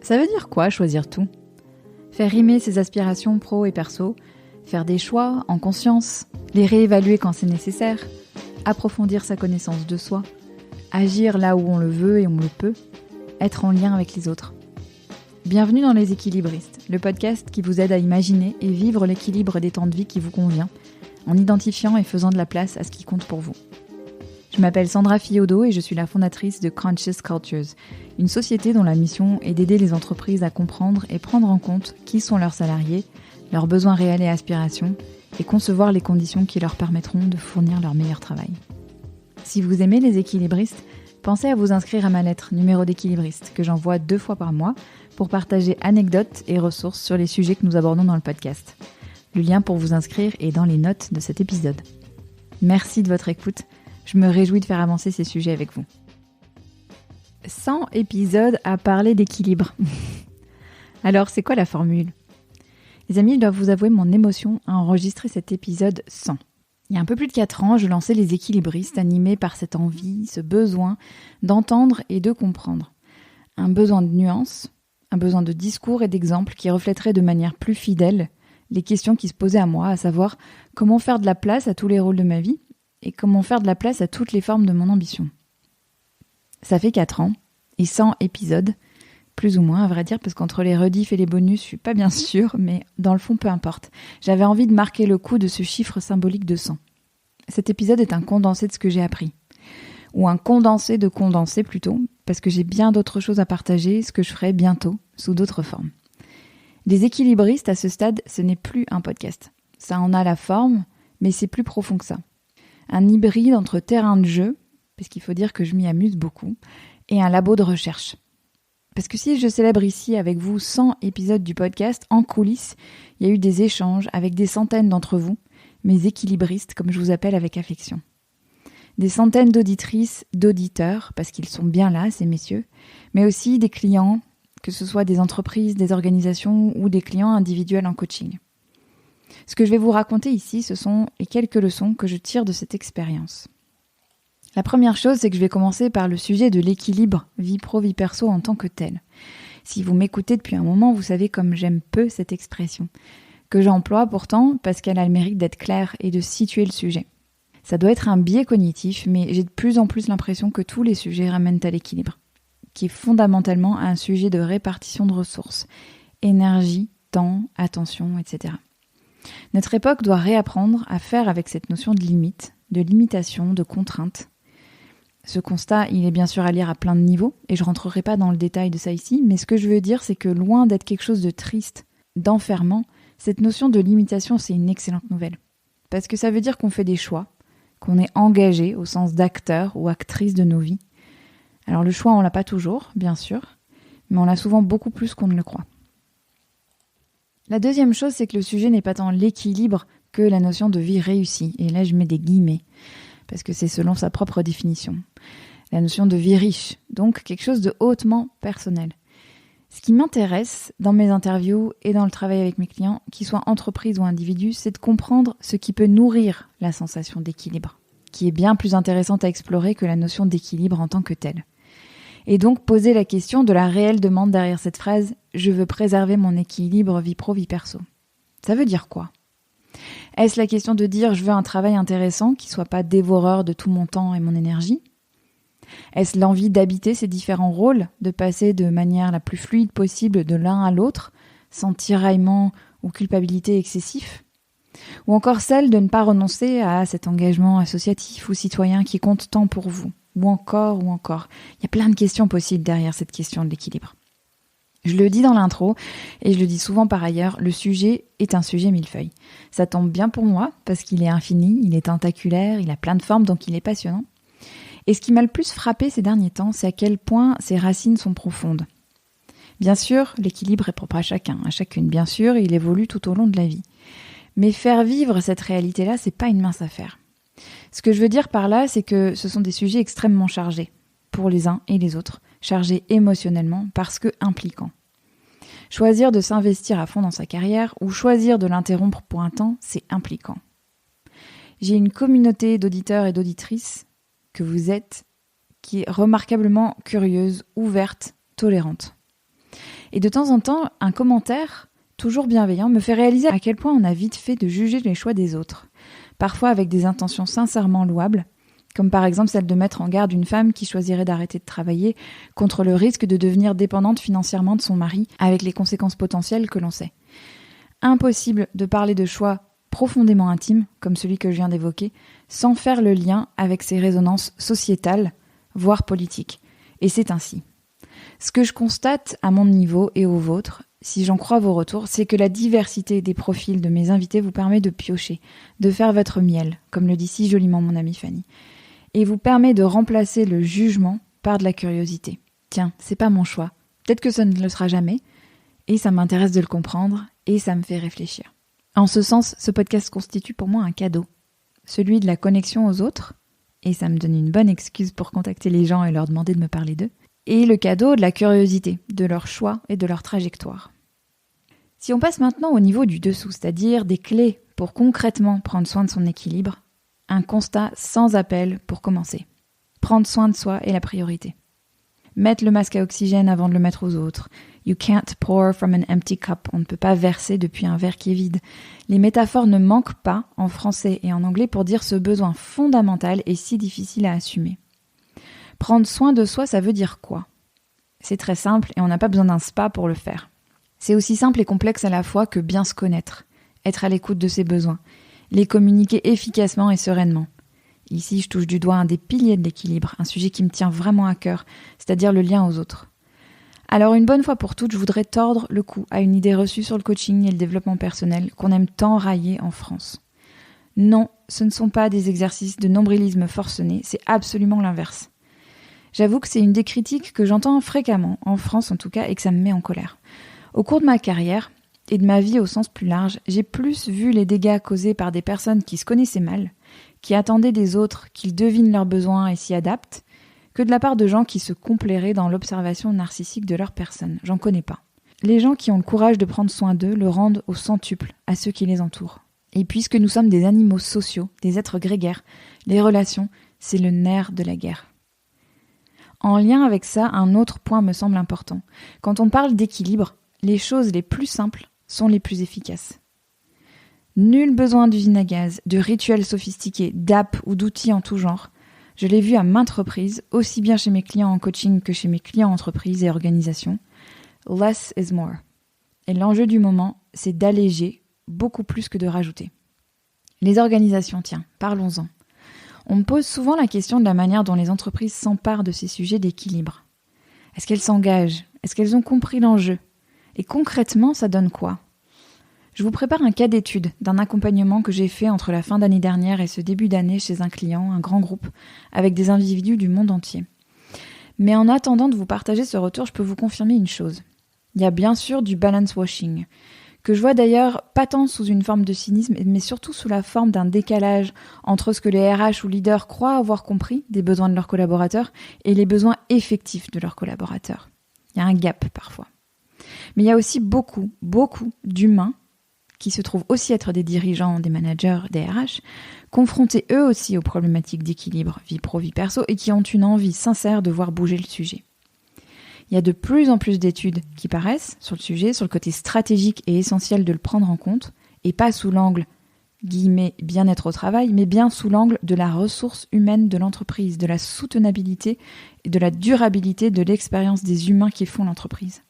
Ça veut dire quoi choisir tout ? Faire rimer ses aspirations pro et perso, faire des choix en conscience, les réévaluer quand c'est nécessaire, approfondir sa connaissance de soi, agir là où on le veut et on le peut, être en lien avec les autres. Bienvenue dans Les Équilibristes, le podcast qui vous aide à imaginer et vivre l'équilibre des temps de vie qui vous convient, en identifiant et faisant de la place à ce qui compte pour vous. Je m'appelle Sandra Fiodo et je suis la fondatrice de Conscious Cultures, une société dont la mission est d'aider les entreprises à comprendre et prendre en compte qui sont leurs salariés, leurs besoins réels et aspirations, et concevoir les conditions qui leur permettront de fournir leur meilleur travail. Si vous aimez les équilibristes, pensez à vous inscrire à ma lettre numéro d'équilibriste que j'envoie 2 fois par mois pour partager anecdotes et ressources sur les sujets que nous abordons dans le podcast. Le lien pour vous inscrire est dans les notes de cet épisode. Merci de votre écoute. Je me réjouis de faire avancer ces sujets avec vous. 100 épisodes à parler d'équilibre. Alors, c'est quoi la formule ? Les amis, je dois vous avouer mon émotion à enregistrer cet épisode 100. Il y a un peu plus de 4 ans, je lançais les équilibristes animés par cette envie, ce besoin d'entendre et de comprendre. Un besoin de nuances, un besoin de discours et d'exemples qui reflèteraient de manière plus fidèle les questions qui se posaient à moi, à savoir comment faire de la place à tous les rôles de ma vie et comment faire de la place à toutes les formes de mon ambition. Ça fait 4 ans et 100 épisodes, plus ou moins à vrai dire, parce qu'entre les rediffs et les bonus, je suis pas bien sûre, mais dans le fond, peu importe. J'avais envie de marquer le coup de ce chiffre symbolique de 100. Cet épisode est un condensé de ce que j'ai appris. Ou un condensé de condensé plutôt, parce que j'ai bien d'autres choses à partager, ce que je ferai bientôt, sous d'autres formes. Les équilibristes, à ce stade, ce n'est plus un podcast. Ça en a la forme, mais c'est plus profond que ça. Un hybride entre terrain de jeu, parce qu'il faut dire que je m'y amuse beaucoup, et un labo de recherche. Parce que si je célèbre ici avec vous 100 épisodes du podcast, en coulisses, il y a eu des échanges avec des centaines d'entre vous, mes équilibristes, comme je vous appelle avec affection. Des centaines d'auditrices, d'auditeurs, parce qu'ils sont bien là, ces messieurs, mais aussi des clients, que ce soit des entreprises, des organisations ou des clients individuels en coaching. Ce que je vais vous raconter ici, ce sont les quelques leçons que je tire de cette expérience. La première chose, c'est que je vais commencer par le sujet de l'équilibre vie pro, vie perso en tant que tel. Si vous m'écoutez depuis un moment, vous savez comme j'aime peu cette expression, que j'emploie pourtant parce qu'elle a le mérite d'être claire et de situer le sujet. Ça doit être un biais cognitif, mais j'ai de plus en plus l'impression que tous les sujets ramènent à l'équilibre, qui est fondamentalement un sujet de répartition de ressources, énergie, temps, attention, etc. Notre époque doit réapprendre à faire avec cette notion de limite, de limitation, de contrainte. Ce constat, il est bien sûr à lire à plein de niveaux, et je rentrerai pas dans le détail de ça ici, mais ce que je veux dire, c'est que loin d'être quelque chose de triste, d'enfermant, cette notion de limitation, c'est une excellente nouvelle. Parce que ça veut dire qu'on fait des choix, qu'on est engagé au sens d'acteur ou actrice de nos vies. Alors le choix, on l'a pas toujours, bien sûr, mais on l'a souvent beaucoup plus qu'on ne le croit. La deuxième chose, c'est que le sujet n'est pas tant l'équilibre que la notion de vie réussie. Et là, je mets des guillemets, parce que c'est selon sa propre définition. La notion de vie riche, donc quelque chose de hautement personnel. Ce qui m'intéresse dans mes interviews et dans le travail avec mes clients, qu'ils soient entreprises ou individus, c'est de comprendre ce qui peut nourrir la sensation d'équilibre, qui est bien plus intéressante à explorer que la notion d'équilibre en tant que telle. Et donc poser la question de la réelle demande derrière cette phrase « Je veux préserver mon équilibre vie pro, vie perso ». Ça veut dire quoi ? Est-ce la question de dire « Je veux un travail intéressant qui soit pas dévoreur de tout mon temps et mon énergie » ? Est-ce l'envie d'habiter ces différents rôles, de passer de manière la plus fluide possible de l'un à l'autre, sans tiraillement ou culpabilité excessif ? Ou encore celle de ne pas renoncer à cet engagement associatif ou citoyen qui compte tant pour vous ? Ou encore. Il y a plein de questions possibles derrière cette question de l'équilibre. Je le dis dans l'intro, et je le dis souvent par ailleurs, le sujet est un sujet millefeuille. Ça tombe bien pour moi, parce qu'il est infini, il est tentaculaire, il a plein de formes, donc il est passionnant. Et ce qui m'a le plus frappé ces derniers temps, c'est à quel point ses racines sont profondes. Bien sûr, l'équilibre est propre à chacun, à chacune, bien sûr, et il évolue tout au long de la vie. Mais faire vivre cette réalité-là, c'est pas une mince affaire. Ce que je veux dire par là, c'est que ce sont des sujets extrêmement chargés, pour les uns et les autres, chargés émotionnellement parce que impliquants. Choisir de s'investir à fond dans sa carrière ou choisir de l'interrompre pour un temps, c'est impliquant. J'ai une communauté d'auditeurs et d'auditrices que vous êtes, qui est remarquablement curieuse, ouverte, tolérante. Et de temps en temps, un commentaire, toujours bienveillant, me fait réaliser à quel point on a vite fait de juger les choix des autres. Parfois avec des intentions sincèrement louables, comme par exemple celle de mettre en garde une femme qui choisirait d'arrêter de travailler contre le risque de devenir dépendante financièrement de son mari, avec les conséquences potentielles que l'on sait. Impossible de parler de choix profondément intimes, comme celui que je viens d'évoquer, sans faire le lien avec ses résonances sociétales, voire politiques. Et c'est ainsi. Ce que je constate à mon niveau et au vôtre, si j'en crois vos retours, c'est que la diversité des profils de mes invités vous permet de piocher, de faire votre miel, comme le dit si joliment mon amie Fanny, et vous permet de remplacer le jugement par de la curiosité. Tiens, c'est pas mon choix, peut-être que ça ne le sera jamais, et ça m'intéresse de le comprendre, et ça me fait réfléchir. En ce sens, ce podcast constitue pour moi un cadeau, celui de la connexion aux autres, et ça me donne une bonne excuse pour contacter les gens et leur demander de me parler d'eux, et le cadeau de la curiosité, de leur choix et de leur trajectoire. Si on passe maintenant au niveau du dessous, c'est-à-dire des clés pour concrètement prendre soin de son équilibre, un constat sans appel pour commencer. Prendre soin de soi est la priorité. Mettre le masque à oxygène avant de le mettre aux autres. You can't pour from an empty cup. On ne peut pas verser depuis un verre qui est vide. Les métaphores ne manquent pas en français et en anglais pour dire ce besoin fondamental et si difficile à assumer. Prendre soin de soi, ça veut dire quoi ? C'est très simple et on n'a pas besoin d'un spa pour le faire. C'est aussi simple et complexe à la fois que bien se connaître, être à l'écoute de ses besoins, les communiquer efficacement et sereinement. Ici, je touche du doigt un des piliers de l'équilibre, un sujet qui me tient vraiment à cœur, c'est-à-dire le lien aux autres. Alors une bonne fois pour toutes, je voudrais tordre le cou à une idée reçue sur le coaching et le développement personnel qu'on aime tant railler en France. Non, ce ne sont pas des exercices de nombrilisme forcené, c'est absolument l'inverse. J'avoue que c'est une des critiques que j'entends fréquemment, en France en tout cas, et que ça me met en colère. Au cours de ma carrière, et de ma vie au sens plus large, j'ai plus vu les dégâts causés par des personnes qui se connaissaient mal, qui attendaient des autres qu'ils devinent leurs besoins et s'y adaptent, que de la part de gens qui se complairaient dans l'observation narcissique de leur personne. J'en connais pas. Les gens qui ont le courage de prendre soin d'eux le rendent au centuple à ceux qui les entourent. Et puisque nous sommes des animaux sociaux, des êtres grégaires, les relations, c'est le nerf de la guerre. En lien avec ça, un autre point me semble important. Quand on parle d'équilibre, les choses les plus simples sont les plus efficaces. Nul besoin d'usine à gaz, de rituels sophistiqués, d'apps ou d'outils en tout genre. Je l'ai vu à maintes reprises, aussi bien chez mes clients en coaching que chez mes clients en entreprise et organisations. Less is more. Et l'enjeu du moment, c'est d'alléger beaucoup plus que de rajouter. Les organisations, tiens, parlons-en. On me pose souvent la question de la manière dont les entreprises s'emparent de ces sujets d'équilibre. Est-ce qu'elles s'engagent ? Est-ce qu'elles ont compris l'enjeu ? Et concrètement, ça donne quoi ? Je vous prépare un cas d'étude d'un accompagnement que j'ai fait entre la fin d'année dernière et ce début d'année chez un client, un grand groupe, avec des individus du monde entier. Mais en attendant de vous partager ce retour, je peux vous confirmer une chose. Il y a bien sûr du balance washing, que je vois d'ailleurs pas tant sous une forme de cynisme, mais surtout sous la forme d'un décalage entre ce que les RH ou leaders croient avoir compris des besoins de leurs collaborateurs et les besoins effectifs de leurs collaborateurs. Il y a un gap parfois. Mais il y a aussi beaucoup d'humains qui se trouvent aussi être des dirigeants, des managers, des RH, confrontés eux aussi aux problématiques d'équilibre, vie pro, vie perso, et qui ont une envie sincère de voir bouger le sujet. Il y a de plus en plus d'études qui paraissent sur le sujet, sur le côté stratégique et essentiel de le prendre en compte, et pas sous l'angle, guillemets, bien-être au travail, mais bien sous l'angle de la ressource humaine de l'entreprise, de la soutenabilité et de la durabilité de l'expérience des humains qui font l'entreprise.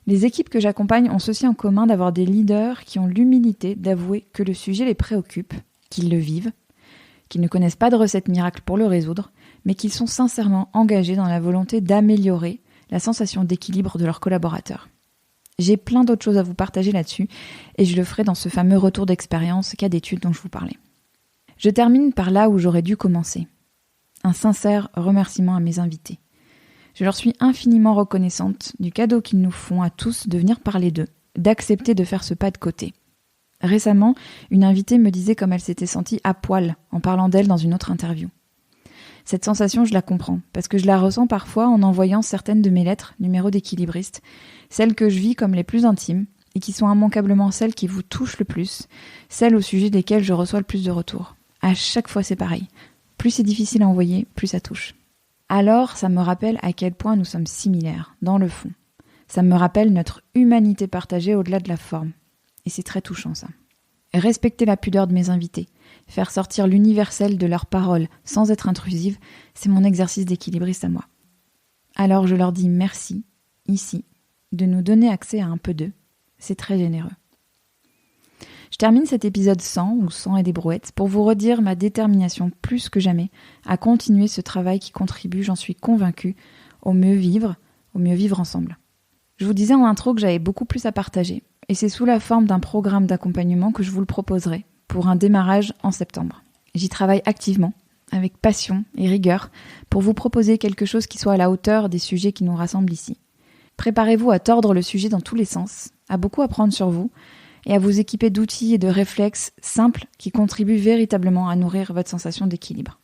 Les équipes que j'accompagne ont ceci en commun d'avoir des leaders qui ont l'humilité d'avouer que le sujet les préoccupe, qu'ils le vivent, qu'ils ne connaissent pas de recette miracle pour le résoudre, mais qu'ils sont sincèrement engagés dans la volonté d'améliorer la sensation d'équilibre de leurs collaborateurs. J'ai plein d'autres choses à vous partager là-dessus, et je le ferai dans ce fameux retour d'expérience, cas d'étude dont je vous parlais. Je termine par là où j'aurais dû commencer. Un sincère remerciement à mes invités. Je leur suis infiniment reconnaissante du cadeau qu'ils nous font à tous de venir parler d'eux, d'accepter de faire ce pas de côté. Récemment, une invitée me disait comme elle s'était sentie à poil en parlant d'elle dans une autre interview. Cette sensation, je la comprends, parce que je la ressens parfois en envoyant certaines de mes lettres, numéros d'équilibristes, celles que je vis comme les plus intimes, et qui sont immanquablement celles qui vous touchent le plus, celles au sujet desquelles je reçois le plus de retours. À chaque fois, c'est pareil. Plus c'est difficile à envoyer, plus ça touche. Alors, ça me rappelle à quel point nous sommes similaires, dans le fond. Ça me rappelle notre humanité partagée au-delà de la forme. Et c'est très touchant ça. Respecter la pudeur de mes invités, faire sortir l'universel de leurs paroles sans être intrusive, c'est mon exercice d'équilibriste à moi. Alors je leur dis merci, ici, de nous donner accès à un peu d'eux. C'est très généreux. Je termine cet épisode 100 ou 100 et des brouettes pour vous redire ma détermination plus que jamais à continuer ce travail qui contribue, j'en suis convaincue, au mieux vivre ensemble. Je vous disais en intro que j'avais beaucoup plus à partager et c'est sous la forme d'un programme d'accompagnement que je vous le proposerai pour un démarrage en septembre. J'y travaille activement, avec passion et rigueur, pour vous proposer quelque chose qui soit à la hauteur des sujets qui nous rassemblent ici. Préparez-vous à tordre le sujet dans tous les sens, à beaucoup apprendre sur vous et à vous équiper d'outils et de réflexes simples qui contribuent véritablement à nourrir votre sensation d'équilibre.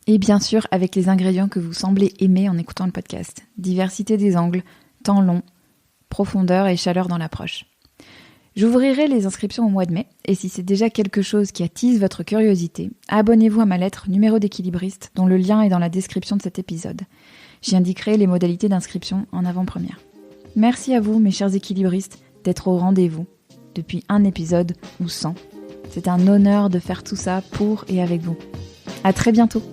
Et bien sûr, avec les ingrédients que vous semblez aimer en écoutant le podcast. Diversité des angles, temps long, profondeur et chaleur dans l'approche. J'ouvrirai les inscriptions au mois de mai, et si c'est déjà quelque chose qui attise votre curiosité, abonnez-vous à ma lettre numéro d'équilibriste, dont le lien est dans la description de cet épisode. J'y indiquerai les modalités d'inscription en avant-première. Merci à vous, mes chers équilibristes, d'être au rendez-vous, depuis un épisode ou 100. C'est un honneur de faire tout ça pour et avec vous. À très bientôt.